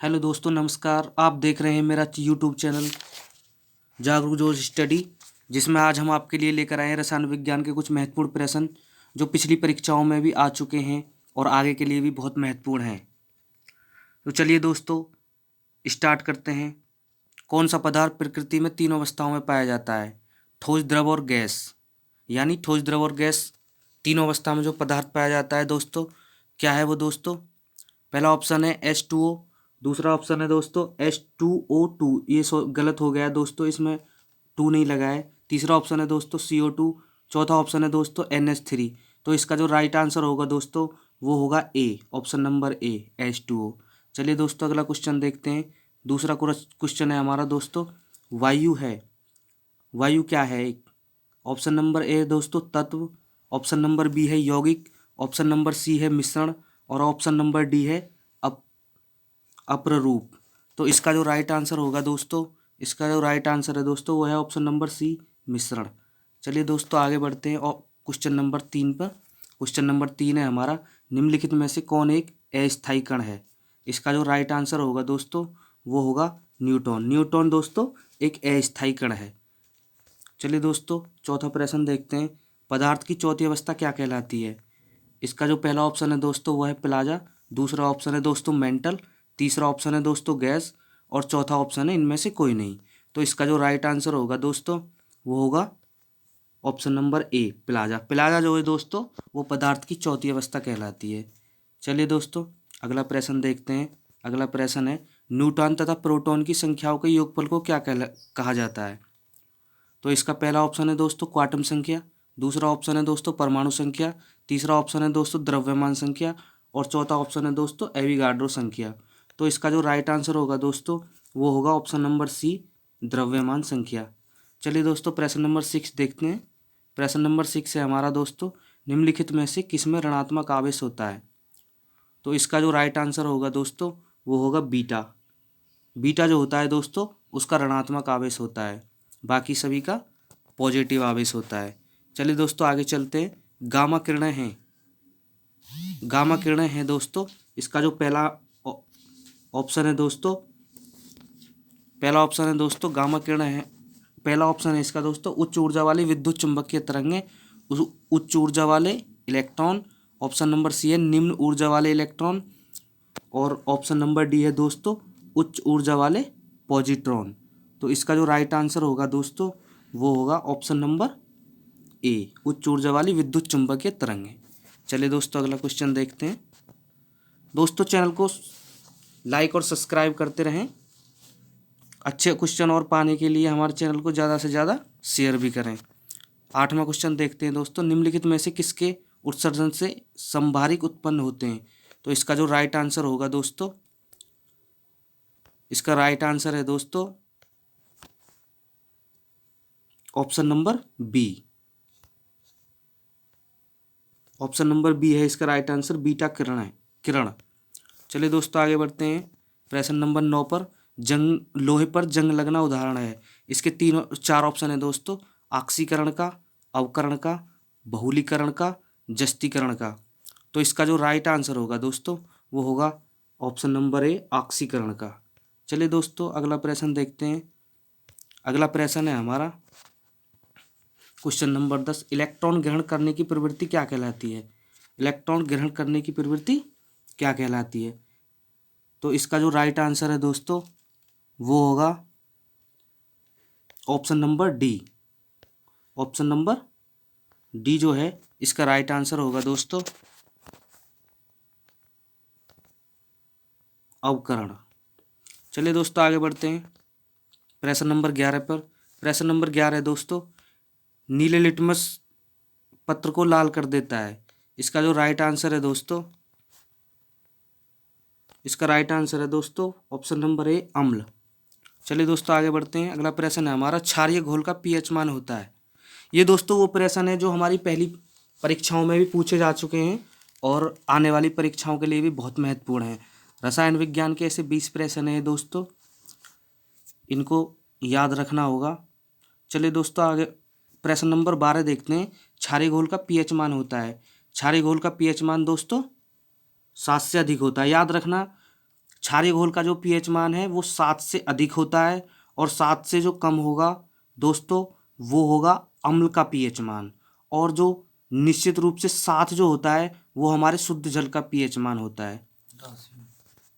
Hello दोस्तों, नमस्कार। आप देख रहे हैं मेरा यूट्यूब चैनल जागरूक जोश स्टडी, जिसमें आज हम आपके लिए लेकर आए हैं रसायन विज्ञान के कुछ महत्वपूर्ण प्रश्न जो पिछली परीक्षाओं में भी आ चुके हैं और आगे के लिए भी बहुत महत्वपूर्ण हैं। तो चलिए दोस्तों, स्टार्ट करते हैं। कौन सा पदार्थ प्रकृति में तीन अवस्थाओं में पाया जाता है? ठोस, द्रव और गैस। यानी ठोस, द्रव और गैस तीनों अवस्था में जो पदार्थ पाया जाता है दोस्तों, क्या है वो दोस्तों? पहला ऑप्शन है H2O, दूसरा ऑप्शन है दोस्तों H2O2। ये गलत हो गया दोस्तों, इसमें टू नहीं लगा है। तीसरा ऑप्शन है दोस्तों CO2। चौथा ऑप्शन है दोस्तों NH3। तो इसका जो राइट आंसर होगा दोस्तों वो होगा ए, ऑप्शन नंबर ए, H2O। चलिए दोस्तों, अगला क्वेश्चन देखते हैं। दूसरा क्वेश्चन है हमारा दोस्तों, वायु है। वायु क्या है? एक ऑप्शन नंबर ए दोस्तों तत्व, ऑप्शन नंबर बी है यौगिक, ऑप्शन नंबर सी है मिश्रण और ऑप्शन नंबर डी है अप अप्ररूप। तो इसका जो राइट आंसर होगा दोस्तों, इसका जो राइट आंसर है दोस्तों वो है ऑप्शन नंबर सी, मिश्रण। चलिए दोस्तों, आगे बढ़ते हैं और क्वेश्चन नंबर 3 पर। क्वेश्चन नंबर 3 है हमारा, निम्नलिखित में से कौन एक अस्थायी कण है? इसका जो राइट आंसर होगा दोस्तों वो होगा न्यूट्रॉन। न्यूट्रॉन दोस्तों एक अस्थायी कण है। चलिए दोस्तों, चौथा प्रश्न देखते हैं। पदार्थ की चौथी अवस्था क्या कहलाती है? इसका जो पहला ऑप्शन है दोस्तों वह है प्लाजा, दूसरा ऑप्शन है दोस्तों मेंटल, तीसरा ऑप्शन है दोस्तों गैस और चौथा ऑप्शन है इनमें से कोई नहीं। तो इसका जो राइट आंसर होगा दोस्तों वो होगा option number A, plaza. Plaza जो है दोस्तों वो पदार्थ की चौथी अवस्था कहलाती है। चलिए दोस्तों, अगला प्रश्न देखते हैं। अगला प्रश्न है, न्यूट्रॉन तथा प्रोटॉन की संख्याओं के योगफल को क्या कहा जाता है? तो इसका पहला ऑप्शन है दोस्तों क्वांटम संख्या, दूसरा ऑप्शन है दोस्तों परमाणु संख्या, तीसरा ऑप्शन है दोस्तों द्रव्यमान संख्या और चौथा ऑप्शन है दोस्तों एविगाड्रो संख्या। तो इसका जो राइट आंसर होगा दोस्तों वो होगा ऑप्शन नंबर सी, द्रव्यमान संख्या। चलिए दोस्तों, प्रश्न नंबर 6 देखते हैं। प्रश्न नंबर 6 है हमारा दोस्तों, निम्नलिखित में से किसमें ऋणात्मक आवेश होता है? तो इसका जो राइट आंसर होगा दोस्तों वो होगा बीटा। बीटा जो होता है दोस्तों उसका ऋणात्मक आवेश होता है, बाकी सभी का पॉजिटिव आवेश होता है। चलिए दोस्तों, आगे चलते हैं। गामा किरणें हैं, गामा किरणें हैं दोस्तों। इसका जो पहला ऑप्शन है दोस्तों, पहला ऑप्शन है दोस्तों गामा किरणें हैं। पहला ऑप्शन है इसका दोस्तों उच्च ऊर्जा वाली विद्युत चुंबकीय तरंगें, उच्च ऊर्जा वाले इलेक्ट्रॉन। ऑप्शन नंबर सी है निम्न ऊर्जा वाले इलेक्ट्रॉन और ऑप्शन नंबर डी है दोस्तों उच्च ऊर्जा वाले पॉजिट्रॉन। तो इसका जो राइट आंसर होगा दोस्तों वो होगा ऑप्शन नंबर ए, उच्च ऊर्जा वाली विद्युत चुंबकीय तरंगें। चलिए दोस्तों, अगला क्वेश्चन देखते हैं। दोस्तों, चैनल को लाइक और सब्सक्राइब करते रहें। अच्छे क्वेश्चन और पाने के लिए हमारे चैनल को ज़्यादा से ज़्यादा शेयर भी करें। 8वां क्वेश्चन देखते हैं दोस्तों, निम्नलिखित में से किसके उत्सर्जन से संभारिक उत्पन्न होते हैं? तो इसका जो राइट आंसर होगा दोस्तों, इसका राइट आंसर है दोस्तों option number B. Option number B है इसका राइट आंसर, बीटा किरण है, किरण। चलिए दोस्तों, आगे बढ़ते हैं। प्रश्न नंबर 9 पर, जंग लोहे पर जंग लगना उदाहरण है। इसके तीन चार ऑप्शन है दोस्तों, ऑक्सीकरण का, अवकरण का, बहुलीकरण का, जस्तीकरण का। तो इसका जो राइट आंसर होगा दोस्तों वो होगा ऑप्शन नंबर ए, ऑक्सीकरण का। चलिए दोस्तों, अगला प्रश्न देखते हैं। अगला प्रश्न है हमारा क्वेश्चन नंबर 10, इलेक्ट्रॉन ग्रहण करने की प्रवृत्ति क्या कहलाती है? इलेक्ट्रॉन ग्रहण करने की प्रवृत्ति क्या कहलाती है? तो इसका जो राइट आंसर है दोस्तों वो होगा option number D. Option number D जो है इसका राइट आंसर होगा दोस्तों अवकरण। चलिए दोस्तों, आगे बढ़ते हैं। प्रश्न नंबर 11 पर। प्रश्न नंबर 11 है दोस्तों, नीले लिटमस पत्र को लाल कर देता है। इसका जो राइट आंसर है दोस्तों, इसका राइट आंसर है दोस्तों ऑप्शन नंबर ए, अम्ल। चलिए दोस्तों, आगे बढ़ते हैं। अगला प्रश्न है हमारा, क्षारीय घोल का पीएच मान होता है। ये दोस्तों वो प्रश्न है जो हमारी पहली परीक्षाओं में भी पूछे जा चुके हैं और आने वाली परीक्षाओं के लिए भी बहुत महत्वपूर्ण है। रसायन विज्ञान के ऐसे 20 प्रश्न हैं दोस्तों, इनको याद रखना होगा। चलिए दोस्तों, आगे प्रश्न नंबर 12 देखते हैं। क्षारीय घोल का पीएच मान होता है। क्षारीय घोल का पीएच मान दोस्तों 7 से अधिक होता है। याद रखना, क्षारीय घोल का जो पीएच मान है वो 7 से अधिक होता है, और 7 से जो कम होगा दोस्तों वो होगा अम्ल का पीएच मान। और जो निश्चित रूप से 7 जो होता है वो हमारे शुद्ध जल का पीएच मान होता है।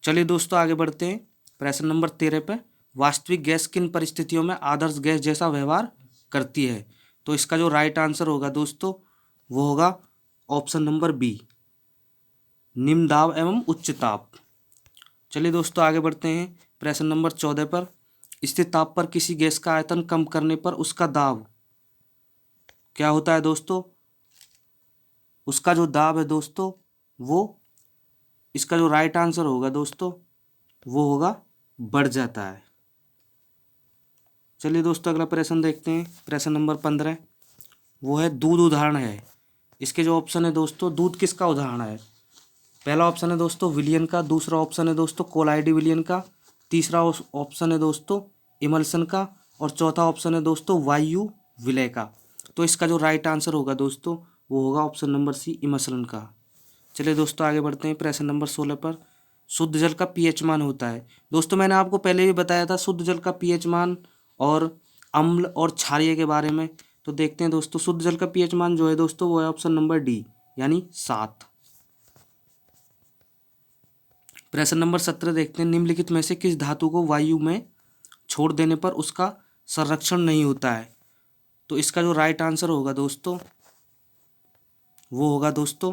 चलिए दोस्तों आगे बढ़ते हैं प्रश्न नंबर 13 पे। वास्तविक गैस किन परिस्थितियों में आदर्श गैस जैसा व्यवहार करती है? तो इसका जो राइट आंसर होगा दोस्तों वो होगा ऑप्शन नंबर बी, निम्न दाब एवं उच्च ताप। चलिए दोस्तों आगे बढ़ते हैं प्रश्न नंबर 14 पर। स्थिर ताप पर किसी गैस का आयतन कम करने पर उसका दाब क्या होता है दोस्तों? उसका जो दाब है दोस्तों वो, इसका जो राइट आंसर होगा दोस्तों वो होगा बढ़ जाता है। चलिए दोस्तों अगला प्रश्न देखते हैं प्रश्न नंबर 15। वो है दूध उदाहरण है। इसके जो ऑप्शन है दोस्तों, दूध किसका उदाहरण है? पहला ऑप्शन है दोस्तों विलियन का, दूसरा ऑप्शन है दोस्तों कोलाइडी विलियन का, तीसरा ऑप्शन है दोस्तों इमल्सन का, और चौथा ऑप्शन है दोस्तों वायु विलय का। तो इसका जो राइट आंसर होगा दोस्तों वो होगा ऑप्शन नंबर सी, इमल्सन का। चलिए दोस्तों आगे बढ़ते हैं प्रश्न नंबर 16 पर। शुद्ध जल का पीएच मान होता है। दोस्तों मैंने आपको पहले भी बताया था शुद्ध जल का पीएच मान और अम्ल और क्षारीय के बारे में। तो देखते हैं दोस्तों शुद्ध जल का पीएच मान जो है दोस्तों वो है ऑप्शन नंबर डी, यानी 7। प्रश्न नंबर 17 देखते हैं निम्नलिखित में से किस धातु को वायु में छोड़ देने पर उसका संरक्षण नहीं होता है? तो इसका जो राइट आंसर होगा दोस्तों वो होगा दोस्तों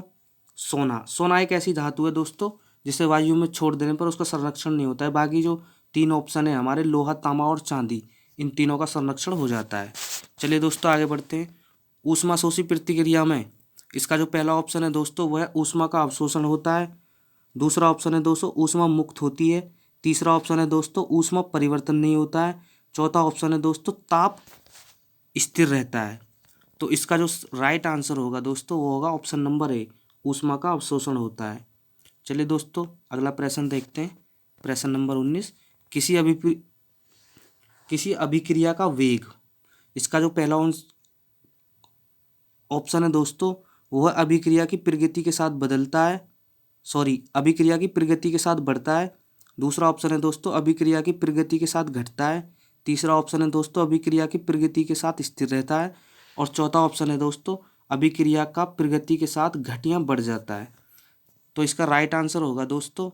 सोना। सोना एक ऐसी धातु है दोस्तों जिसे वायु में छोड़ देने पर उसका संरक्षण नहीं होता है। बाकी जो 3 ऑप्शन है हमारे लोहा, तांबा और चांदी, इन तीनों का संरक्षण हो जाता है। चलिए दोस्तों आगे बढ़ते हैं। ऊष्माशोषी प्रतिक्रिया में इसका जो पहला ऑप्शन है दोस्तों वह ऊष्मा का अवशोषण होता है, दूसरा ऑप्शन है दोस्तों ऊष्मा मुक्त होती है, तीसरा ऑप्शन है दोस्तों ऊष्मा परिवर्तन नहीं होता है, चौथा ऑप्शन है दोस्तों ताप स्थिर रहता है। तो इसका जो राइट आंसर होगा दोस्तों वो होगा ऑप्शन नंबर ए, ऊष्मा का अवशोषण होता है। चलिए दोस्तों अगला प्रश्न देखते हैं प्रश्न नंबर 19। किसी अभिक्रिया का वेग, इसका जो पहला ऑप्शन है दोस्तों वह अभिक्रिया की प्रगति के साथ बदलता है, अभिक्रिया की प्रगति के साथ बढ़ता है। दूसरा ऑप्शन है दोस्तों अभिक्रिया की प्रगति के साथ घटता है। तीसरा ऑप्शन है दोस्तों अभिक्रिया की प्रगति के साथ स्थिर रहता है, और चौथा ऑप्शन है दोस्तों अभिक्रिया का प्रगति के साथ घट या बढ़ जाता है। तो इसका राइट आंसर होगा दोस्तों,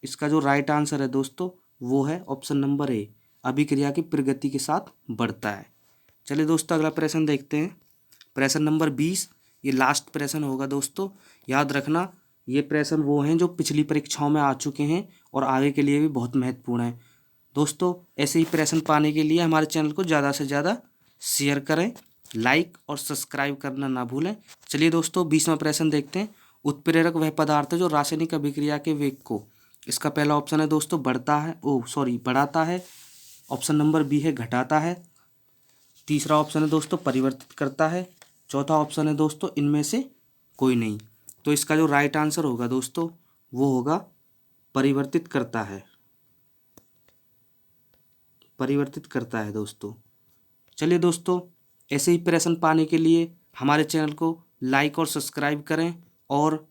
इसका जो राइट आंसर है दोस्तों वो है ऑप्शन नंबर ए, अभिक्रिया की प्रगति के साथ बढ़ता है। चलिए दोस्तों अगला प्रश्न देखते हैं प्रश्न नंबर 20। ये लास्ट प्रश्न होगा दोस्तों, याद रखना ये प्रश्न वो हैं जो पिछली परीक्षाओं में आ चुके हैं और आगे के लिए भी बहुत महत्वपूर्ण है। दोस्तों ऐसे ही प्रश्न पाने के लिए हमारे चैनल को ज़्यादा से ज़्यादा शेयर करें, लाइक और सब्सक्राइब करना ना भूलें। चलिए दोस्तों 20वां प्रश्न देखते हैं। उत्प्रेरक वह पदार्थ है जो रासायनिक अभिक्रिया के वेग को, इसका पहला ऑप्शन है दोस्तों बढ़ाता है, ऑप्शन नंबर बी है घटाता है, तीसरा ऑप्शन है दोस्तों परिवर्तित करता है, चौथा ऑप्शन है दोस्तों इनमें से कोई नहीं। तो इसका जो राइट आंसर होगा दोस्तों वो होगा परिवर्तित करता है, परिवर्तित करता है दोस्तों। चलिए दोस्तों ऐसे ही प्रश्न पाने के लिए हमारे चैनल को लाइक और सब्सक्राइब करें, और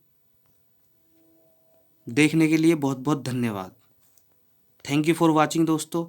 देखने के लिए बहुत बहुत धन्यवाद। थैंक यू फॉर वॉचिंग दोस्तों।